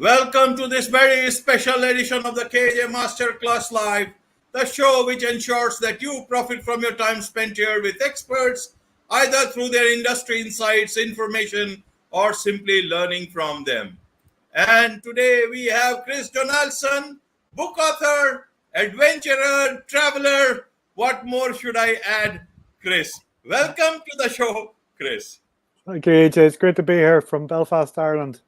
Welcome to this very special edition of the KJ Masterclass Live, the show which ensures that you profit from your time spent here with experts, either through their industry insights, information, or simply learning from them. And today we have Chris Donaldson, book author, adventurer, traveler. What more should I add, Chris? Welcome to the show, Chris. Thank you, AJ. It's great to be here from Belfast, Ireland.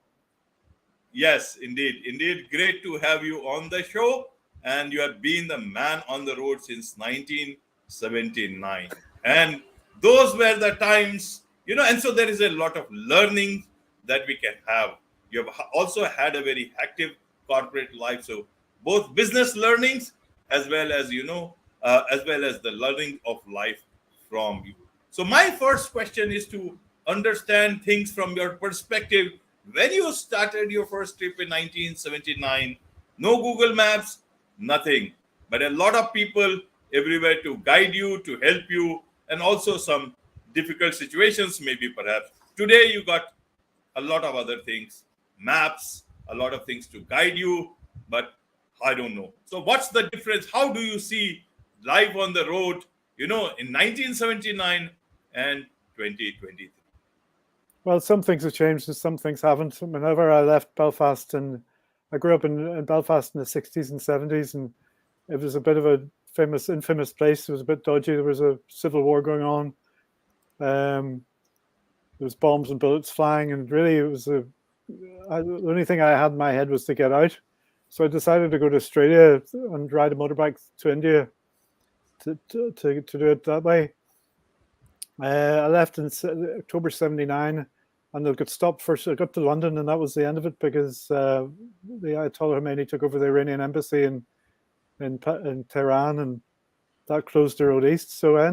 Yes, indeed. Indeed, great to have you on the show. And you have been the man on the road since 1979. And those were the times, and so there is a lot of learning that we can have. You have also had a very active corporate life. So both business learnings as well as, as well as the learning of life from you. So my first question is to understand things from your perspective. When you started your first trip in 1979, no Google Maps, nothing, but a lot of people everywhere to guide you, to help you, and also some difficult situations, maybe perhaps. Today, you got a lot of other things, maps, a lot of things to guide you, but I don't know. So what's the difference? How do you see life on the road, in 1979 and 2023? Well, some things have changed and some things haven't. Whenever I left Belfast, and I grew up in Belfast in the 60s and 70s, and it was a bit of a infamous place. It was a bit dodgy. There was a civil war going on. There was bombs and bullets flying, and really it was the only thing I had in my head was to get out. So I decided to go to Australia and ride a motorbike to India to do it that way. I left in October 79, and I got stopped first. I got to London, and that was the end of it because the Ayatollah Khomeini took over the Iranian embassy in Tehran, and that closed the road east. So I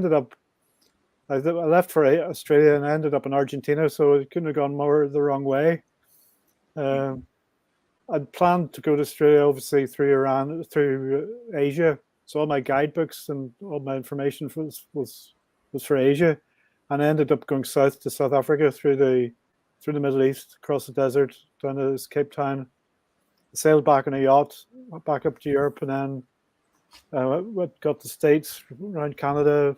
left for Australia, and I ended up in Argentina. So it couldn't have gone more the wrong way. I'd planned to go to Australia, obviously through Asia. So all my guidebooks and all my information was for Asia. And I ended up going south to South Africa through the Middle East, across the desert, down to Cape Town. Sailed back on a yacht, back up to Europe, and then got the States, around Canada,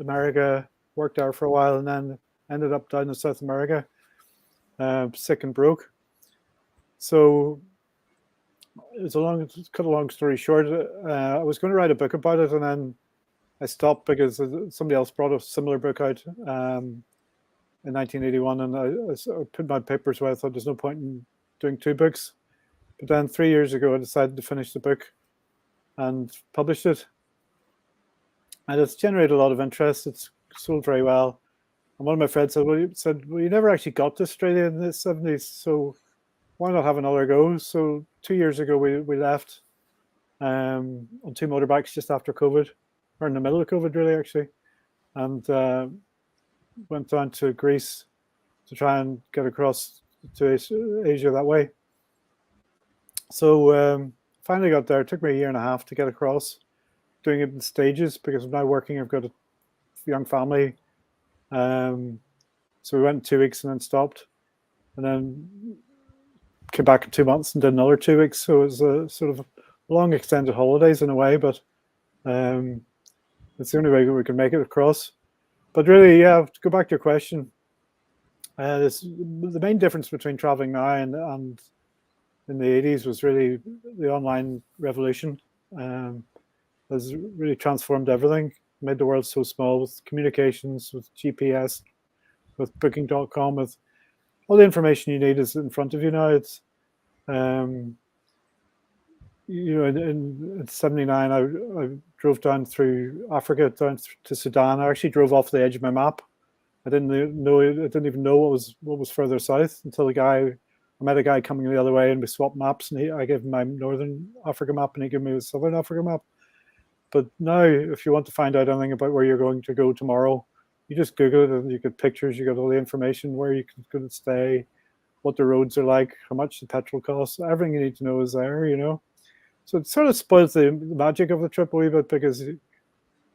America, worked there for a while, and then ended up down in South America, sick and broke. So cut a long story short, I was going to write a book about it, and then I stopped because somebody else brought a similar book out in 1981, and I put my papers away. I thought there's no point in doing two books. But then 3 years ago, I decided to finish the book and published it. And it's generated a lot of interest. It's sold very well. And one of my friends said, well, you never actually got to Australia in the 70s, so why not have another go? So 2 years ago, we left on two motorbikes just after COVID. Or in the middle of COVID, really, actually, and went down to Greece to try and get across to Asia that way. So finally got there. It took me 1.5 years to get across, doing it in stages because I'm now working. I've got a young family. So we went in 2 weeks and then stopped, and then came back in 2 months and did another 2 weeks. So it was a sort of long extended holidays in a way, but it's the only way we can make it across. But really, yeah, to go back to your question, the main difference between traveling now and in the 80s was really the online revolution. Has really transformed everything, made the world so small with communications, with GPS, with booking.com, with all the information you need is in front of you now. It's in 79, I drove down through Africa, down to Sudan. I actually drove off the edge of my map. I didn't even know what was further south until I met a guy coming the other way, and we swapped maps. And I gave him my Northern Africa map, and he gave me the Southern Africa map. But now, if you want to find out anything about where you're going to go tomorrow, you just Google it, and you get pictures. You get all the information where you can stay, what the roads are like, how much the petrol costs. Everything you need to know is there. So it sort of spoils the magic of the trip a wee bit because you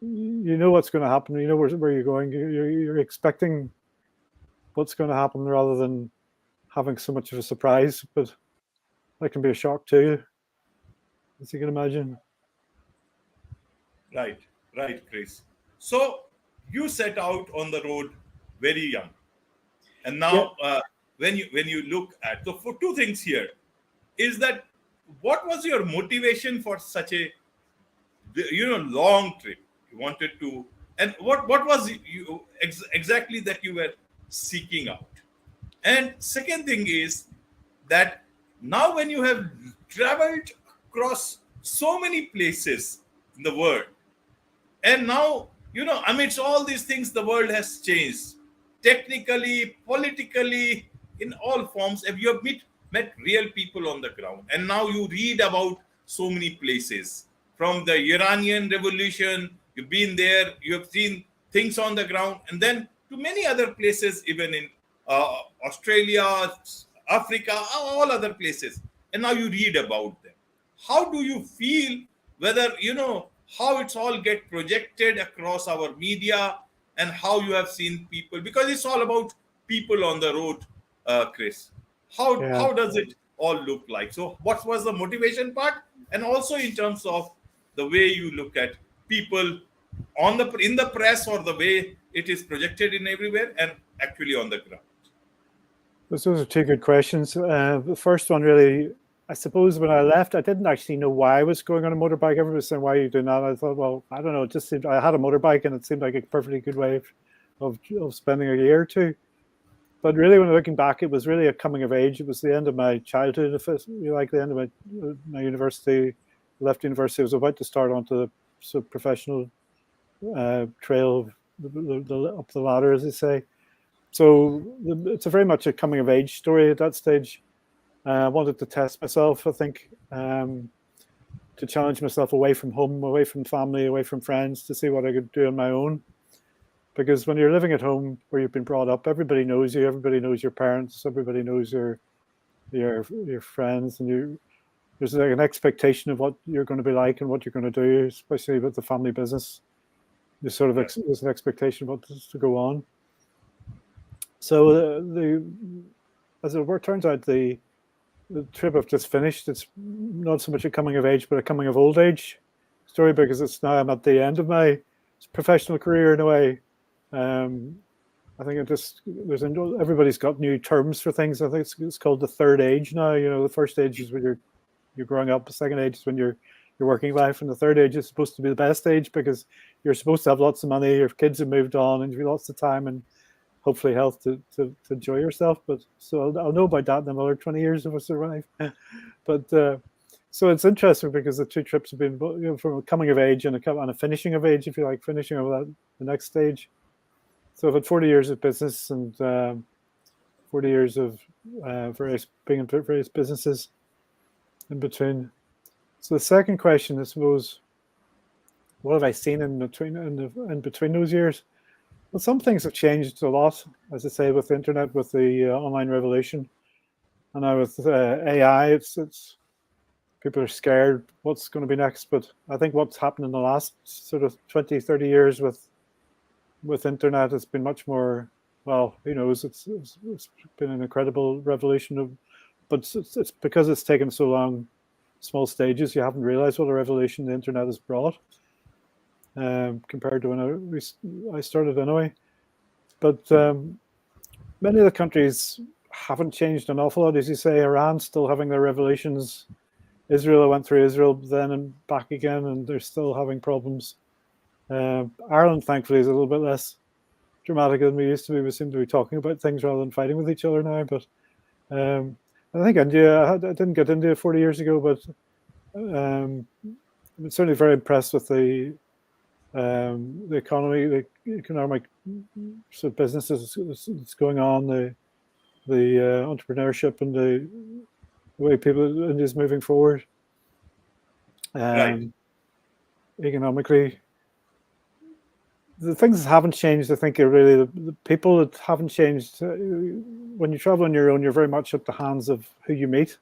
know what's going to happen. You know where you're going. You're expecting what's going to happen rather than having so much of a surprise. But that can be a shock too, as you can imagine. Right, right, Chris. So you set out on the road very young, and Yeah. now when you look at, so for two things here is that what was your motivation for such a long trip you wanted to, and what was exactly that you were seeking out? And second thing is that now when you have traveled across so many places in the world, and now, amidst all these things, the world has changed technically, politically, in all forms. If you have met real people on the ground, and now you read about so many places from the Iranian revolution, you've been there, you have seen things on the ground, and then to many other places, even in Australia, Africa, all other places, and now you read about them. How do you feel, whether how it's all get projected across our media, and how you have seen people, because it's all about people on the road, Chris? how Yeah. how does it all look like? So what was the motivation part, and also in terms of the way you look at people in the press, or the way it is projected in everywhere, and actually on the ground? Those are two good questions. The first one, really, I suppose when I left, I didn't actually know why I was going on a motorbike. Everybody was saying, "Why are you doing that?" I thought, well, I don't know. It just seemed I had a motorbike, and it seemed like a perfectly good way of spending a year or two. But really, when looking back, it was really a coming of age. It was the end of my childhood, if you like, the end of my university. Left university, I was about to start onto the sort of professional trail up the ladder, as they say. So it's a very much a coming of age story at that stage. I wanted to test myself, I think, to challenge myself away from home, away from family, away from friends, to see what I could do on my own. Because when you're living at home where you've been brought up, everybody knows you, everybody knows your parents, everybody knows your friends, and there's like an expectation of what you're going to be like and what you're going to do, especially with the family business. There's sort of there's an expectation of what's to go on. So as it turns out, the trip I've just finished, it's not so much a coming of age, but a coming of old age story, because it's now I'm at the end of my professional career in a way. I think everybody's got new terms for things. I think it's called the third age now. The first age is when you're growing up. The second age is when you're working life, and the third age is supposed to be the best age, because you're supposed to have lots of money, your kids have moved on, and you've lots of time and hopefully health to enjoy yourself. But so I'll know about that in another 20 years if I survive. But so it's interesting, because the two trips have been from a coming of age and a finishing of age, if you like, finishing of the next stage. So I've had 40 years of business and 40 years of being in various businesses in between. So the second question, I suppose, what have I seen in between those years? Well, some things have changed a lot, as I say, with the internet, with the online revolution, and now with AI. It's people are scared what's going to be next. But I think what's happened in the last sort of 20, 30 years with internet has been much more, well, who knows? It's been an incredible revolution but it's because it's taken so long, small stages. You haven't realized what a revolution the internet has brought, compared to when I started anyway. But many of the countries haven't changed an awful lot, as you say. Iran's still having their revolutions. Israel, I went through Israel then and back again, and they're still having problems. Ireland, thankfully, is a little bit less dramatic than we used to be. We seem to be talking about things rather than fighting with each other now. But I think India, I didn't get India 40 years ago, but I'm certainly very impressed with the economy, the economic sort of businesses that's going on, the entrepreneurship, and the way India is moving forward. Right. Economically, the things that haven't changed, I think, are really the people that haven't changed. When you travel on your own, you're very much at the hands of who you meet,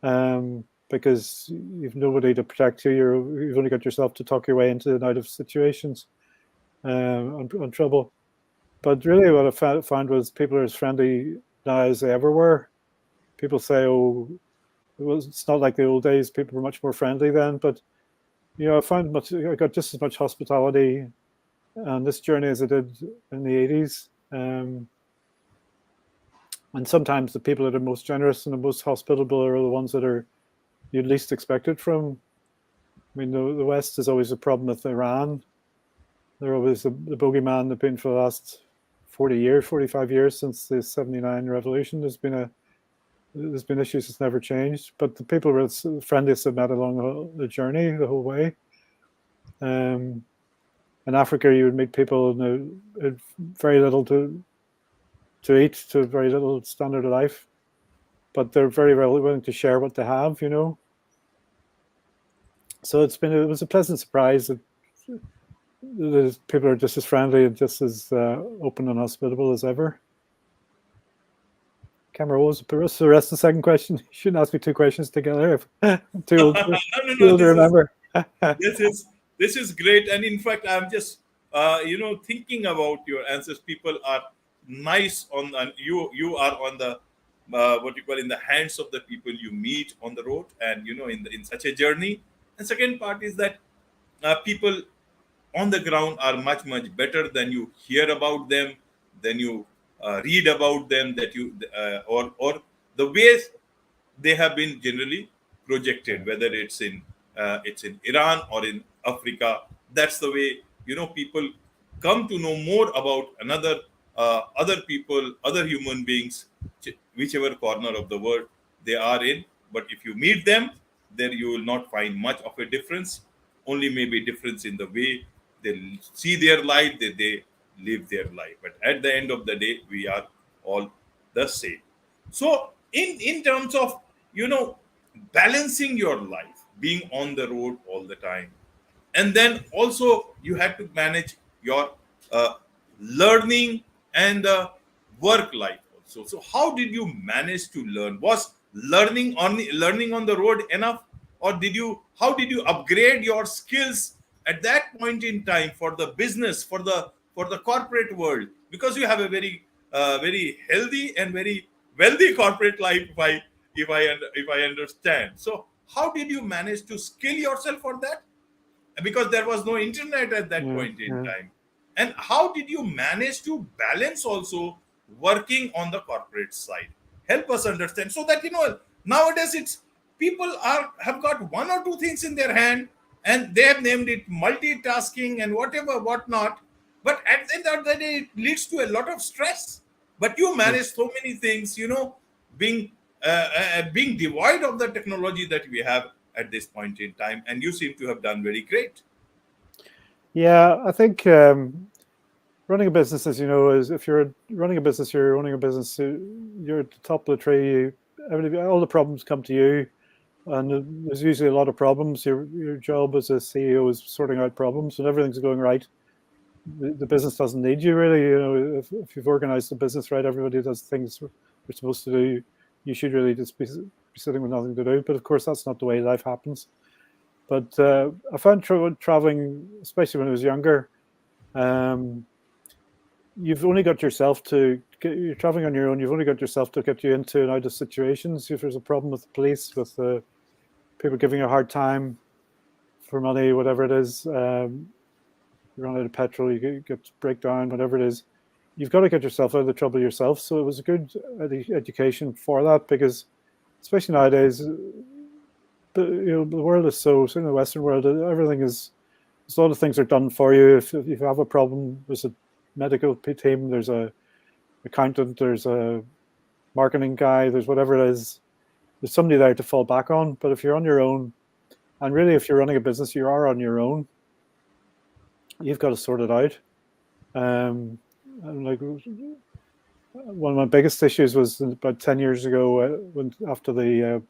because you've nobody to protect you. You've only got yourself to talk your way into and out of situations and trouble. But really what I found was people are as friendly now as they ever were. People say, oh, It's not like the old days. People were much more friendly then. But I got just as much hospitality on this journey as I did in the 80s. And sometimes the people that are most generous and the most hospitable are the ones that are you'd least expect it from. I mean, the West is always a problem with Iran. They're always the bogeyman they've been for the last 40 years, 45 years since the 79 revolution. There's been issues that's never changed. But the people were the friendliest I've met along the journey, the whole way. In Africa, you would meet people who had very little to eat, to very little standard of life, but they're very, very willing to share what they have, So it was a pleasant surprise that people are just as friendly and just as open and hospitable as ever. Camera, what was the rest of the second question? You shouldn't ask me two questions together. I'm too old, too old to remember. This is great, and in fact, I'm just thinking about your answers. People are nice and you are on the what you call in the hands of the people you meet on the road, and in such a journey. And second part is that people on the ground are much better than you hear about them, than you read about them, that you or the ways they have been generally projected, whether it's in Iran or in Africa. That's the way people come to know more about other people, other human beings, whichever corner of the world they are in. But if you meet them, there you will not find much of a difference. Only maybe difference in the way they see their life, they live their life. But at the end of the day, we are all the same. So in terms of balancing your life, being on the road all the time, and then also you had to manage your learning and work life also. So how did you manage to learn? Was learning on the road enough, or how did you upgrade your skills at that point in time for the business, for the corporate world? Because you have a very healthy and very wealthy corporate life, if I understand. So how did you manage to skill yourself for that? Because there was no internet at that point in time. And how did you manage to balance also working on the corporate side? Help us understand, so that nowadays it's people have got one or two things in their hand, and they have named it multitasking and whatnot. But at the end of the day, it leads to a lot of stress. But you manage so many things, being being devoid of the technology that we have at this point in time, and you seem to have done very great. Yeah, I think running a business, as you know, is if you're running a business, you're at the top of the tree. All the problems come to you, and there's usually a lot of problems. Your job as a CEO is sorting out problems, and everything's going right. The business doesn't need you really. If you've organized the business right, everybody does things they're supposed to do. You should really just be sitting with nothing to do. But of course, that's not the way life happens. But I found traveling, especially when I was younger, you've only got yourself you're traveling on your own. You've only got yourself to get you into and out of situations. If there's a problem with the police, with people giving you a hard time for money, whatever it is, you run out of petrol, you get breakdown, whatever it is, you've got to get yourself out of the trouble yourself. So it was a good education for that, because especially nowadays, the world is in the Western world, everything is, a lot of things are done for you. If you have a problem, there's a medical team, there's a accountant, there's a marketing guy, there's whatever it is, there's somebody there to fall back on. But if you're on your own, and really if you're running a business, you are on your own, you've got to sort it out. And like one of my biggest issues was about 10 years ago, when after the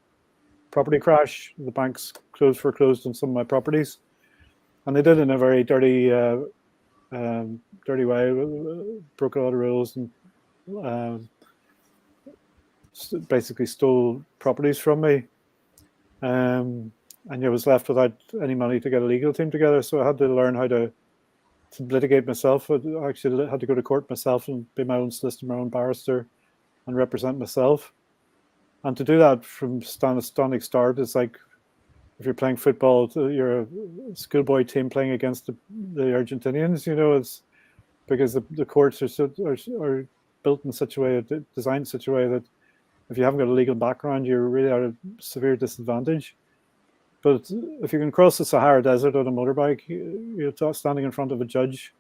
property crash, the banks foreclosed on some of my properties, and they did it in a very dirty way, broke a lot of rules, and basically stole properties from me. And I was left without any money to get a legal team together, so I had to learn how to litigate myself. I actually had to go to court myself and be my own solicitor, my own barrister, and represent myself. And to do that from standing start is like if you're playing football, you're a schoolboy team playing against the Argentinians. It's because the courts are built in such a way, designed in such a way that if you haven't got a legal background, you're really at a severe disadvantage. But if you can cross the Sahara Desert on a motorbike, you're standing in front of a judge,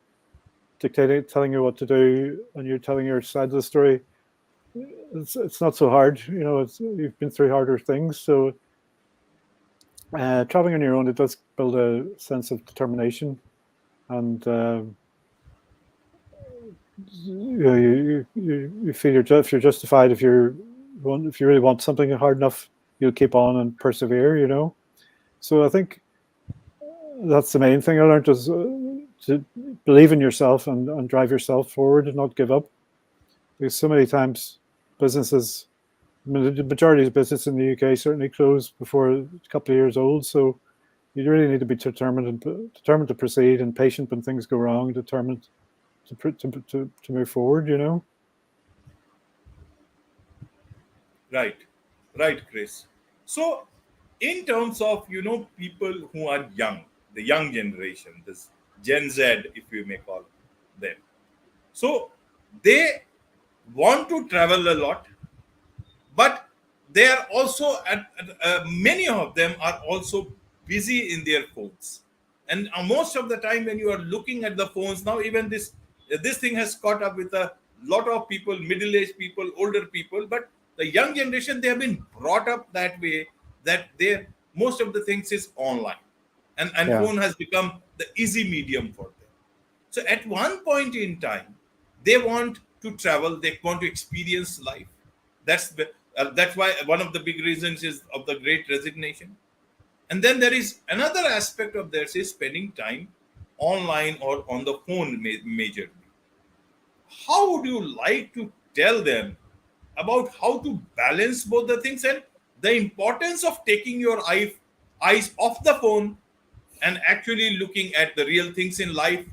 dictating, telling you what to do, and you're telling your side of the story. It's not so hard, you've been through harder things. So traveling on your own, it does build a sense of determination, and you feel if you're justified, if you really want something hard enough, you'll keep on and persevere. So I think that's the main thing I learned, is to believe in yourself and drive yourself forward and not give up. Because so many times businesses, the majority of business in the UK certainly closed before a couple of years old. So you really need to be determined to proceed, and patient when things go wrong, determined to move forward. Right, Chris. So, in terms of people who are young, the young generation, this Gen Z, if you may call them, so they want to travel a lot, but they are also many of them are also busy in their phones, and most of the time when you are looking at the phones now, even this thing has caught up with a lot of people, middle-aged people, older people, but the young generation, they have been brought up that way, that they most of the things is online, and Yeah. phone has become the easy medium for them. So at one point in time, they want to travel, they want to experience life. That's why one of the big reasons is of the Great Resignation. And then there is another aspect of theirs is spending time online or on the phone majorly. How would you like to tell them about how to balance both the things, and the importance of taking your eyes off the phone and actually looking at the real things in life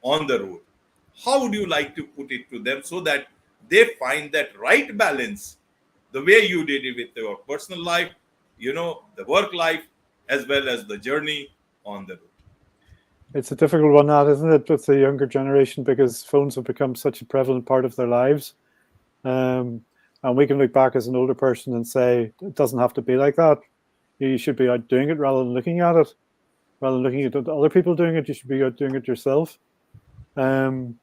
on the road? How would you like to put it to them so that they find that right balance, the way you did it with your personal life, the work life, as well as the journey on the road? It's a difficult one, that, isn't it, with the younger generation, because phones have become such a prevalent part of their lives. And we can look back as an older person and say, it doesn't have to be like that. You should be out doing it rather than looking at it. Rather than looking at other people doing it, you should be out doing it yourself. And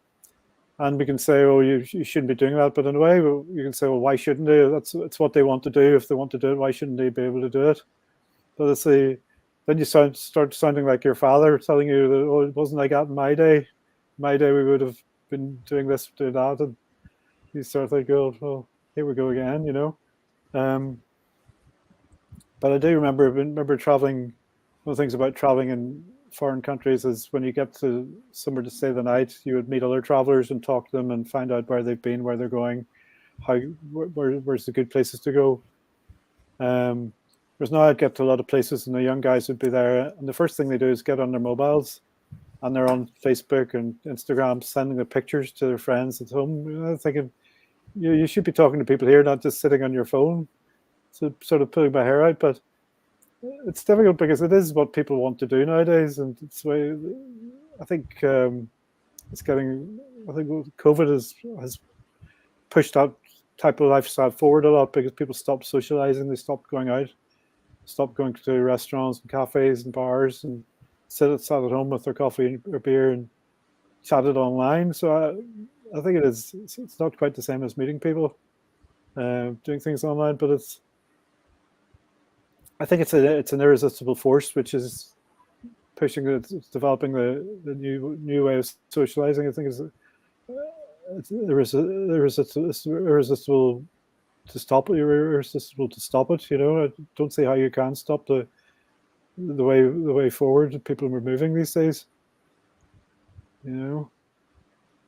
we can say, oh, you shouldn't be doing that. But in a way, you can say, well, why shouldn't they? It's what they want to do. If they want to do it, why shouldn't they be able to do it? But then you start sounding like your father telling you that, oh, it wasn't like that in my day. My day, we would have been doing this, doing that. And you start thinking, oh, well, here we go again, But I do remember traveling. One of the things about traveling in foreign countries is when you get to somewhere to stay the night, you would meet other travelers and talk to them and find out where they've been, where they're going, where's the good places to go. Whereas now I'd get to a lot of places and the young guys would be there, and the first thing they do is get on their mobiles and they're on Facebook and Instagram sending the pictures to their friends at home. I'm thinking, you should be talking to people here, not just sitting on your phone. So sort of pulling my hair out, but it's difficult because it is what people want to do nowadays, and it's way. I think it's getting. I think COVID has pushed that type of lifestyle forward a lot because people stopped socializing, they stopped going out, stopped going to restaurants and cafes and bars, and sat at home with their coffee or beer and chatted online. So I think it is. It's not quite the same as meeting people, doing things online, but I think it's an irresistible force which is pushing it's developing the new way of socializing. I think it's irresistible to stop it. Irresistible to stop it. I don't see how you can stop the way forward people are moving these days.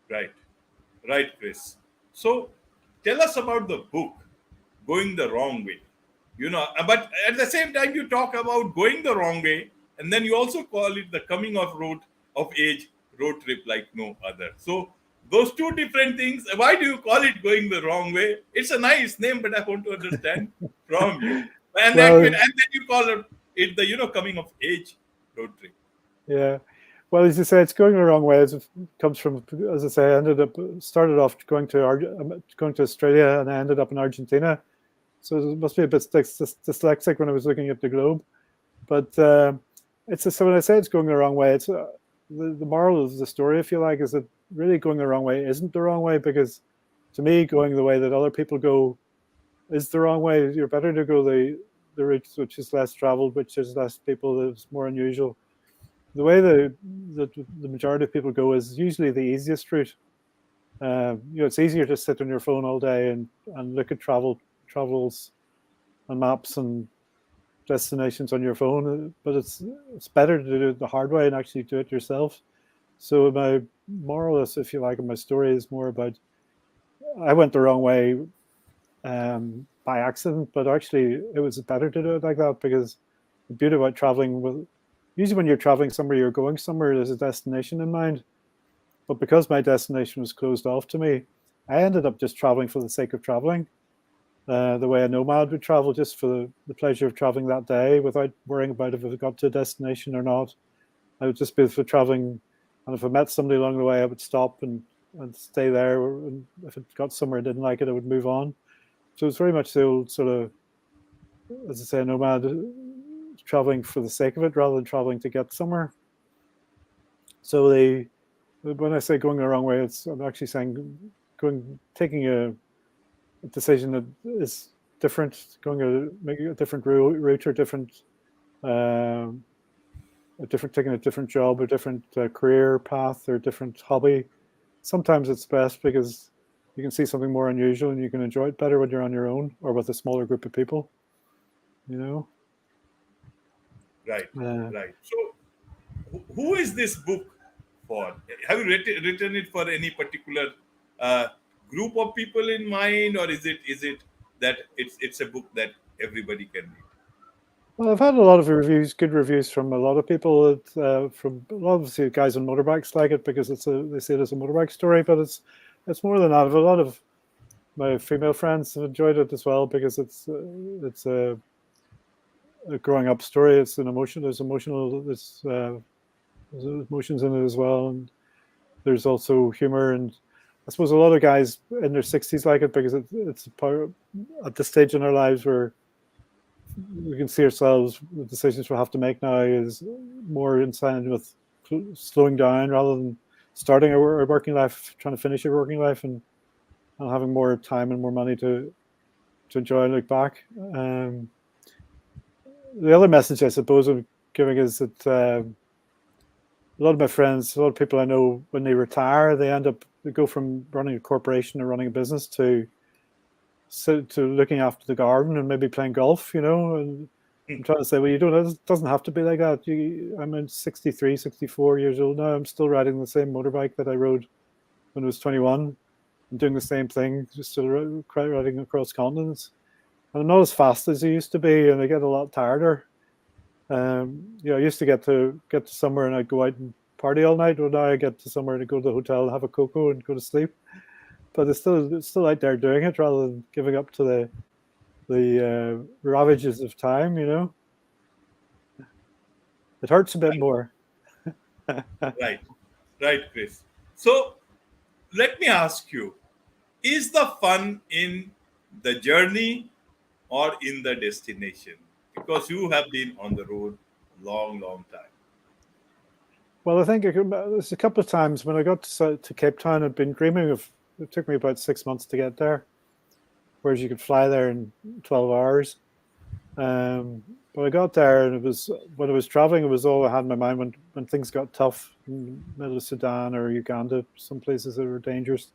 Right, Chris. So tell us about the book, Going the Wrong Way. But at the same time, you talk about going the wrong way, and then you also call it the coming of age road trip like no other. So those two different things. Why do you call it going the wrong way? It's a nice name, but I want to understand from you. And Well, then you call it the coming of age road trip. yeah. Well, as you say, it's going the wrong way. It comes from, as I say, I started off going to Australia, and I ended up in Argentina. So it must be a bit dyslexic when I was looking at the globe. But so when I say it's going the wrong way, it's the moral of the story, if you like, is that really going the wrong way isn't the wrong way, because to me, going the way that other people go is the wrong way. You're better to go the route which is less traveled, which is less people, that's more unusual. The way the majority of people go is usually the easiest route. It's easier to sit on your phone all day and look at travels and maps and destinations on your phone, but it's better to do it the hard way and actually do it yourself. So my moral is, if you like, in my story is more about, I went the wrong way by accident, but actually it was better to do it like that, because the beauty about traveling, usually when you're traveling somewhere, you're going somewhere, there's a destination in mind. But because my destination was closed off to me, I ended up just traveling for the sake of traveling. The way a nomad would travel, just for the pleasure of traveling that day without worrying about if I got to a destination or not. I would just be for traveling, and if I met somebody along the way, I would stop and stay there. And if it got somewhere I didn't like it, I would move on. So it's very much the old sort of, as I say, a nomad, traveling for the sake of it rather than traveling to get somewhere. So when I say going the wrong way, I'm actually saying taking a decision that is different, making a different route or taking a different job, or different career path, or different hobby. Sometimes it's best because you can see something more unusual and you can enjoy it better when you're on your own or with a smaller group of people. Right. So, who is this book for? Have you written it for any particular group of people in mind, or is it that it's a book that everybody can read? Well, I've had a lot of good reviews from a lot of people. From a lot of the guys on motorbikes like it because they see it as a motorbike story, but it's more than that. A lot of my female friends have enjoyed it as well, because it's a growing up story. It's an emotion. There's emotions in it as well, and there's also humor. And I suppose a lot of guys in their 60s like it because it's at this stage in our lives where we can see ourselves, the decisions we have to make now is more in line with slowing down rather than starting our working life, trying to finish our working life, and having more time and more money to enjoy and look back. The other message I suppose I'm giving is that a lot of my friends, a lot of people I know, when they retire, they go from running a corporation or running a business to looking after the garden and maybe playing golf, and I'm trying to say, well, it doesn't have to be like that. I'm 63, 64 years old now. I'm still riding the same motorbike that I rode when I was 21. I'm doing the same thing, just still riding across continents. And I'm not as fast as I used to be, and I get a lot tireder. I used to get to somewhere and I'd go out and party all night. Well, now I get to somewhere and go to the hotel, have a cocoa, and go to sleep. But it's still out there doing it rather than giving up to the ravages of time. It hurts a bit more. Right, Chris. So let me ask you: is the fun in the journey or in the destination? Because you have been on the road a long time. Well, I think there's a couple of times when I got to Cape Town, I'd been dreaming of. It took me about 6 months to get there, whereas you could fly there in 12 hours. But I got there, and when I was traveling, it was all I had in my mind when things got tough in the middle of Sudan or Uganda, some places that were dangerous.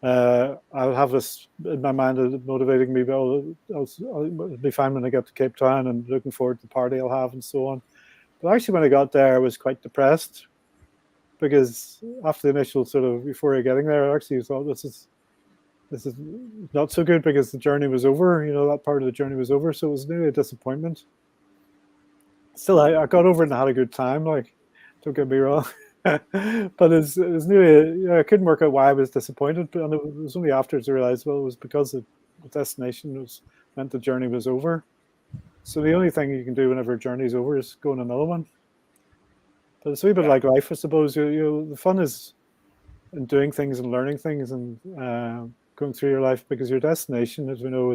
I would have this in my mind motivating me. Well, I'll be fine when I get to Cape Town, and looking forward to the party I'll have and so on. But actually, when I got there, I was quite depressed, because after the initial sort of euphoria getting there, I actually thought this is not so good, because the journey was over. That part of the journey was over, so it was nearly a disappointment. Still, I got over it and had a good time. Like, don't get me wrong. But it was nearly, I couldn't work out why I was disappointed. And it was only afterwards I realized, well, it was because the destination meant the journey was over. So the only thing you can do whenever a journey is over is go on another one. But it's a wee bit like life, I suppose. The fun is in doing things and learning things and going through your life, because your destination, as we know,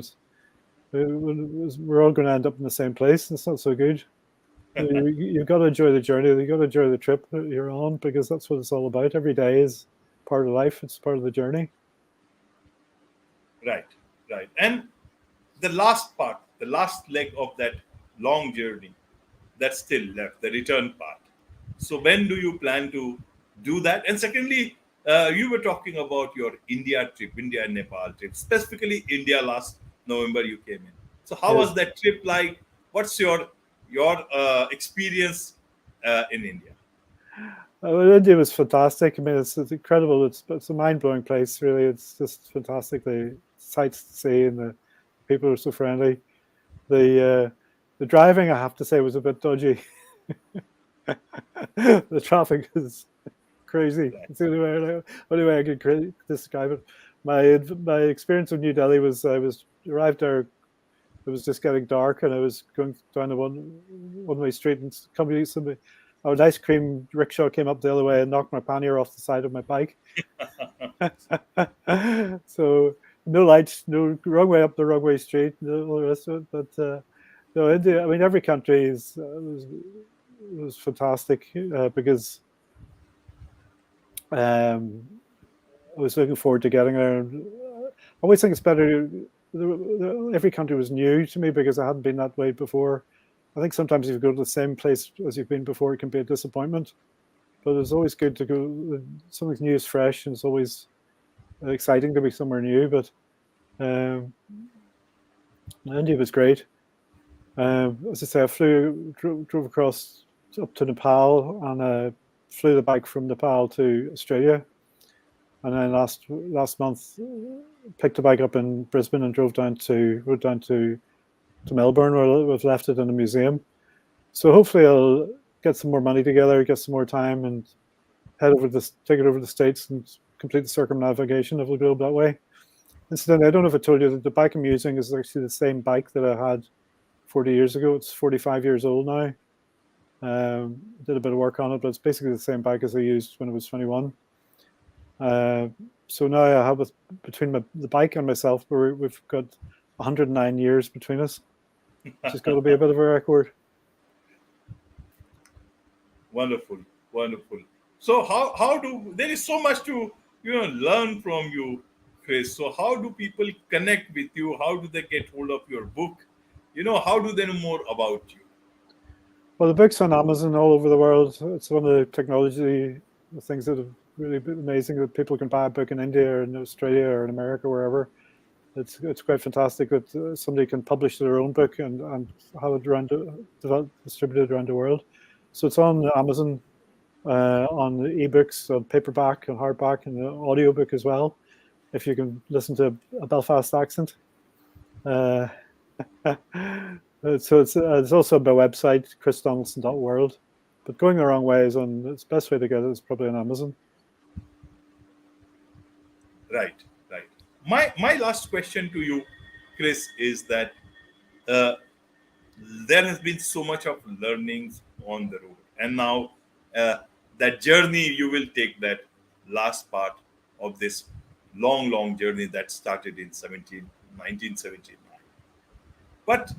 we're all going to end up in the same place. And it's not so good. You've got to enjoy the journey. You've got to enjoy the trip that you're on, because that's what it's all about. Every day is part of life. It's part of the journey. Right. And the last part, the last leg of that long journey that's still left, the return part. So when do you plan to do that? And secondly, you were talking about your India trip, India and Nepal trip, specifically India last November you came in. So how was that trip like? What's your experience in India? India was fantastic. I mean, it's incredible. It's a mind-blowing place, really. It's just fantastic. The sights to see, and the people are so friendly. The driving, I have to say, was a bit dodgy. The traffic is crazy. It's the only way I could describe it. My experience of New Delhi was I arrived there. It was just getting dark, and I was going down a one-way street, and an ice cream rickshaw came up the other way and knocked my pannier off the side of my bike. So no lights, no wrong way up the wrong way street, all the rest of it. But no, India. I mean, every country was fantastic because I was looking forward to getting there. I always think it's better. Every country was new to me because I hadn't been that way before. I think sometimes if you go to the same place as you've been before, it can be a disappointment. But it's always good to go. Something new is fresh, and it's always exciting to be somewhere new. But India was great. As I say, I drove across up to Nepal, and flew the bike from Nepal to Australia. And then last month, picked the bike up in Brisbane and rode down to Melbourne, where we've left it in a museum. So hopefully I'll get some more money together, get some more time, and take it over the States and complete the circumnavigation of the globe that way. Incidentally, I don't know if I told you that the bike I'm using is actually the same bike that I had 40 years ago. It's 45 years old now. Did a bit of work on it, but it's basically the same bike as I used when I was 21. So now I have, between the bike and myself, we've got 109 years between us, which has got to be a bit of a record. Wonderful. So how do, there is so much to learn from you, Chris. So how do people connect with you? How do they get hold of your book? How do they know more about you? Well, the book's on Amazon all over the world. It's one of the technology things that have really been amazing, that people can buy a book in India or in Australia or in America, wherever. It's quite fantastic that somebody can publish their own book and have it distributed around the world. So it's on Amazon, on the ebooks, on paperback and hardback, and the audiobook as well, if you can listen to a Belfast accent. So it's also on my website, chrisdonaldson.world. But going the wrong way it's the best way to get it is probably on Amazon. Right. My last question to you, Chris, is that there has been so much of learnings on the road, and now that journey you will take, that last part of this long journey that started in 1979. But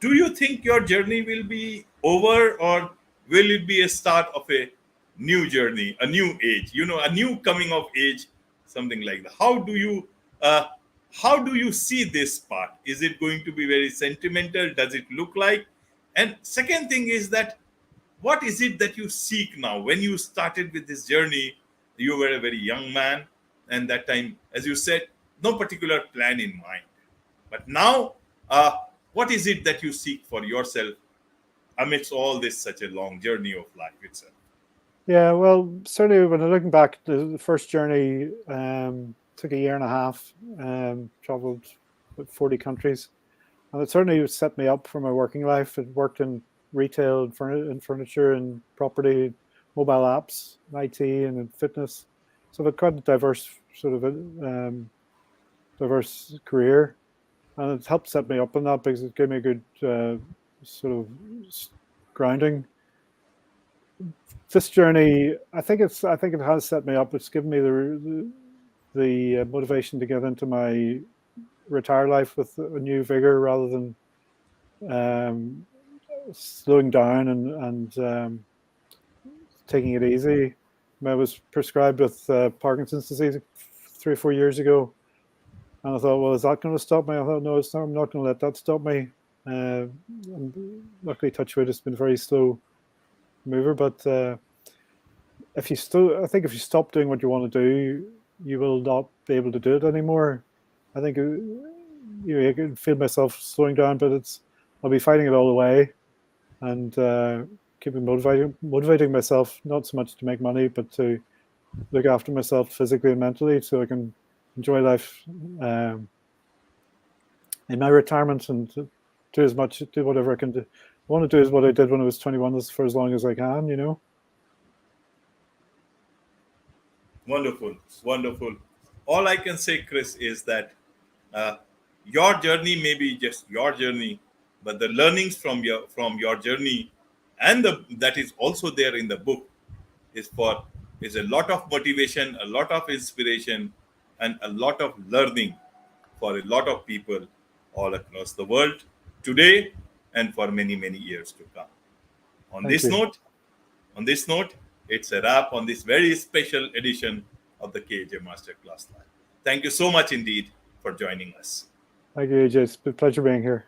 do you think your journey will be over, or will it be a start of a new journey, a new age, a new coming of age, something like that? How do you see this part? Is it going to be very sentimental? Does it look like? And second thing is that, what is it that you seek now? When you started with this journey, you were a very young man, and that time, as you said, no particular plan in mind. But now, what is it that you seek for yourself amidst all this, such a long journey of life itself? Yeah, well, certainly when I'm looking back, the first journey took a year and a half, traveled about 40 countries. And it certainly set me up for my working life. It worked in retail and furniture and property, mobile apps, IT, and in fitness. So I've had quite a diverse diverse career, and it helped set me up in that because it gave me a good sort of grounding. This journey, I think it has set me up. It's given me the motivation to get into my retire life with a new vigor rather than slowing down and taking it easy. I was prescribed with Parkinson's disease 3 or 4 years ago, and I thought, well, is that going to stop me? I thought, no, it's not. I'm not going to let that stop me. Luckily, touch wood, it's been a very slow mover, but I think if you stop doing what you want to do, you will not be able to do it anymore. I think I can feel myself slowing down, but I'll be fighting it all the way and keeping motivating myself, not so much to make money, but to look after myself physically and mentally, so I can enjoy life in my retirement and do whatever I can do. I want to do is what I did when I was 21 for as long as I can, you know. Wonderful, wonderful. All I can say, Chris, is that your journey may be just your journey, but the learnings from your journey, and that is also there in the book, is a lot of motivation, a lot of inspiration, and a lot of learning for a lot of people all across the world today and for many, many years to come. On Thank this you. note, it's a wrap on this very special edition of the KJ Masterclass Live. Thank you so much indeed for joining us. Thank you, AJ. It's been a pleasure being here.